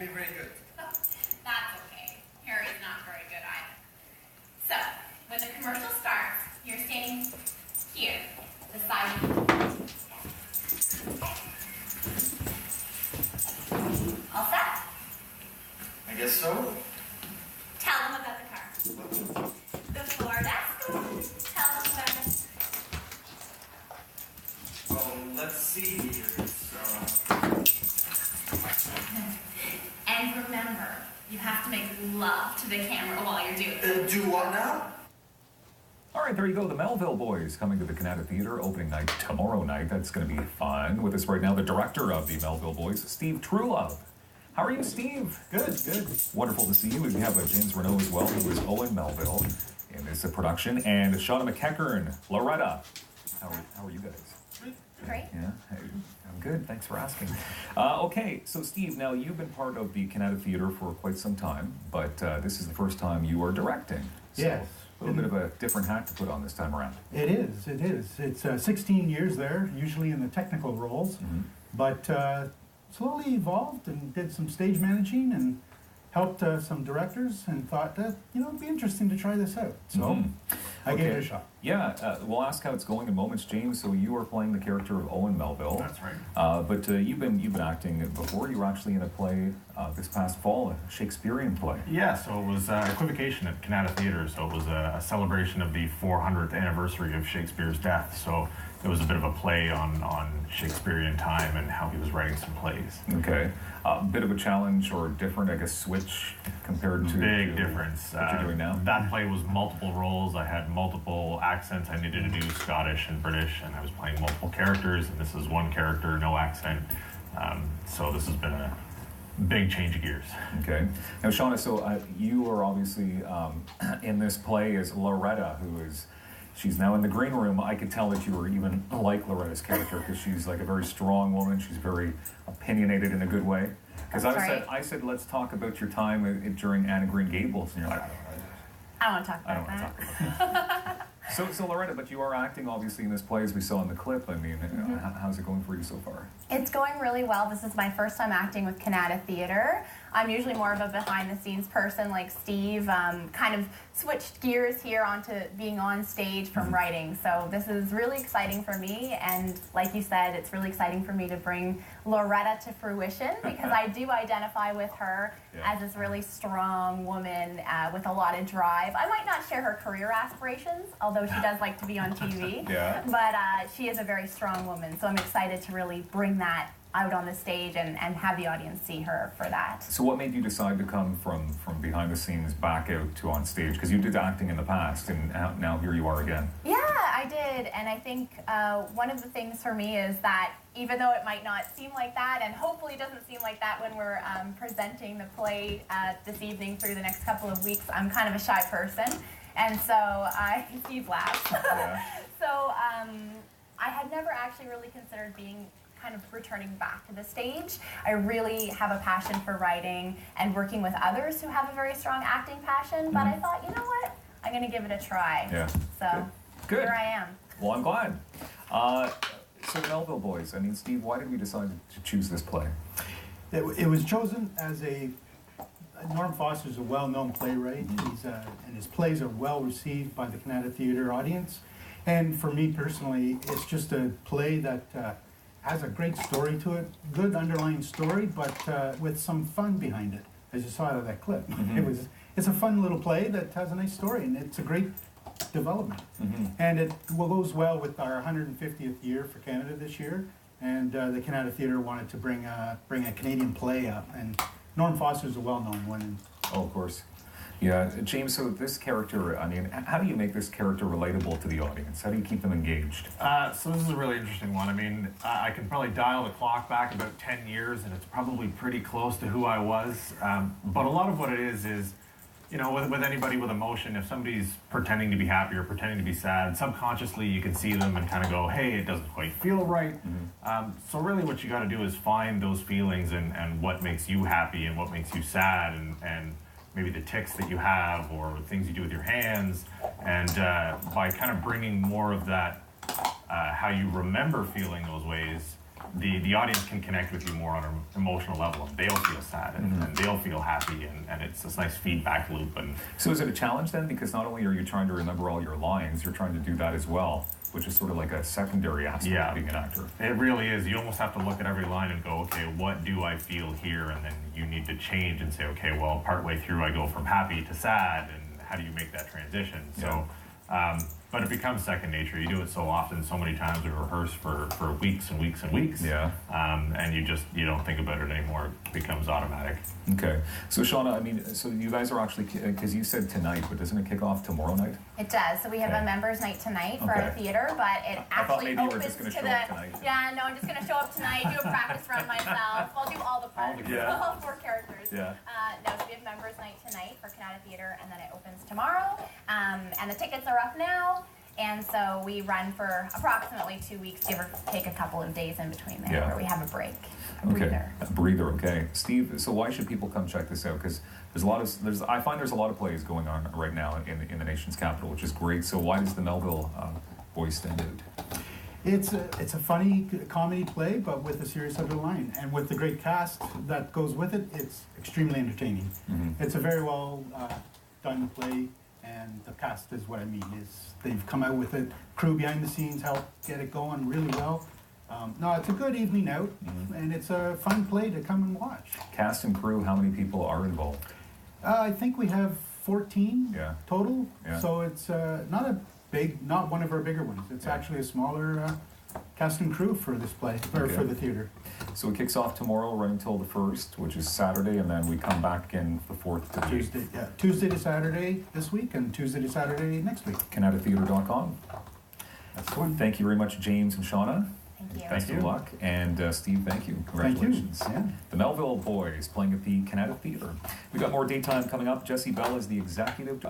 be very good. That's okay. Harry's not very good either. So, when the commercial starts, you're standing here, beside me. All set? I guess so. Tell them about the car. Before that's going, tell them about it. Well, let's see here. And remember, you have to make love to the camera while you're doing it. Do what now? All right, there you go. The Melville Boys coming to the Canada Theatre opening night tomorrow night. That's going to be fun. With us right now, the director of the Melville Boys, Steve Truelove. How are you, Steve? Good, good. Wonderful to see you. We have James Renault as well, who is Owen Melville in this production, and Shauna McEachern, Loretta. How are you guys? Great. Yeah, hey, I'm good. Thanks for asking. Okay, so Steve, now you've been part of the Canada Theatre for quite some time, but this is the first time you are directing. So Yes. A little bit of a different hat to put on this time around. It is, it is. It's 16 years there, usually in the technical roles, but slowly evolved and did some stage managing and helped some directors and thought that, it'd be interesting to try this out. So I gave it a shot. Yeah, we'll ask how it's going in moments, James. So you are playing the character of Owen Melville. That's right. But you've been acting before. You were actually in a play this past fall, a Shakespearean play. Yeah, so it was equivocation at Canada Theatre. So it was a celebration of the 400th anniversary of Shakespeare's death. So it was a bit of a play on Shakespearean time and how he was writing some plays. Okay. A bit of a challenge or different, I guess, switch compared to Big difference. What you're doing now. That play was multiple roles. I had multiple accents. I needed to do Scottish and British, and I was playing multiple characters, and this is one character, no accent. So this has been a big change of gears. Okay. Now, Shauna, so you are obviously in this play as Loretta, she's now in the green room. I could tell that you were even like Loretta's character because she's like a very strong woman. She's very opinionated in a good way. Because I said, let's talk about your time during Anne of Green Gables, and you're like, I don't want to talk about that. So Loretta, but you are acting obviously in this play as we saw in the clip. I mean, how's it going for you so far? It's going really well. This is my first time acting with Canada Theatre. I'm usually more of a behind-the-scenes person like Steve. Kind of switched gears here onto being on stage from writing. So this is really exciting for me. And like you said, it's really exciting for me to bring Loretta to fruition because I do identify with her as this really strong woman with a lot of drive. I might not share her career aspirations, although she does like to be on TV. But she is a very strong woman. So I'm excited to really bring that out on the stage and have the audience see her for that. So what made you decide to come from behind the scenes back out to on stage? Because you did acting in the past, and now here you are again. Yeah, I did. And I think one of the things for me is that even though it might not seem like that, and hopefully doesn't seem like that when we're presenting the play this evening through the next couple of weeks, I'm kind of a shy person. And so Steve laughs. So I had never actually really considered being kind of returning back to the stage. I really have a passion for writing and working with others who have a very strong acting passion, but I thought, you know what? I'm going to give it a try. So Good. Here I am. Well, I'm glad. So Melville Boys, I mean, Steve, why did we decide to choose this play? It was chosen as Norm Foster's a well-known playwright. And his plays are well received by the Canada Theatre audience. And for me personally, it's just a play that has a great story to it, good underlying story, but with some fun behind it, as you saw out of that clip. It's a fun little play that has a nice story, and it's a great development. And it goes well with our 150th year for Canada this year, and the Canada Theatre wanted to bring a Canadian play up, and Norm Foster's a well-known one. Oh, of course. Yeah, James, so this character, I mean, how do you make this character relatable to the audience? How do you keep them engaged? So this is a really interesting one. I mean, I can probably dial the clock back about 10 years, and it's probably pretty close to who I was. But a lot of what it is, with anybody with emotion, if somebody's pretending to be happy or pretending to be sad, subconsciously you can see them and kind of go, hey, it doesn't quite feel right. So really what you got to do is find those feelings and what makes you happy and what makes you sad and maybe the tics that you have or things you do with your hands, and by kind of bringing more of that, how you remember feeling those ways the audience can connect with you more on an emotional level. And they'll feel sad and they'll feel happy, and it's this nice feedback loop. And So is it a challenge then? Because not only are you trying to remember all your lines, you're trying to do that as well, which is sort of like a secondary aspect of being an actor. it really is. You almost have to look at every line and go, okay, what do I feel here? And then you need to change and say, okay, well, partway through I go from happy to sad, and how do you make that transition? So, but it becomes second nature. You do it so often, so many times. We rehearse for weeks and weeks and weeks. Yeah. And you don't think about it anymore. It becomes automatic. Okay. So Shauna, I mean, so you guys are actually, because you said tonight, but doesn't it kick off tomorrow night? It does. So we have Okay. a members' night tonight for Okay. our theater, but it I thought actually maybe you were opens just gonna to show the. up tonight. Yeah, no, I'm just gonna show up tonight, do a practice run myself. I'll do all the parts, yeah. all 4 characters. Yeah. No, so we have members' night tonight for Canada Theatre, and then it opens tomorrow. And the tickets are up now. And so we run for approximately 2 weeks, give or take a couple of days in between there, Yeah. where we have a break, a Okay. breather. A breather. Okay. Steve, so why should people come check this out? Because I find there's a lot of plays going on right now in the nation's capital, which is great. So why does the Melville voice stand out? It's a funny comedy play, but with a serious underline, and with the great cast that goes with it, it's extremely entertaining. It's a very well done play, and the cast is what I mean. Is they've come out with it. Crew behind the scenes help get it going really well. No, it's a good evening out, and it's a fun play to come and watch. Cast and crew, how many people are involved? I think we have 14 Yeah. total, Yeah. so it's not one of our bigger ones. It's Yeah. actually a smaller cast and crew for this play, or Okay. for the theater. So it kicks off tomorrow, right until the 1st, which is Saturday, and then we come back in the 4th to the 8th. Tuesday to Saturday this week, and Tuesday to Saturday next week. CanadaTheatre.com. That's the one. Thank you very much, James and Shauna. Thank you. Best of luck. And Steve, thank you. Thank you. Congratulations. Yeah. The Melville Boys playing at the Canada Theatre. We got more daytime coming up. Jesse Bell is the executive.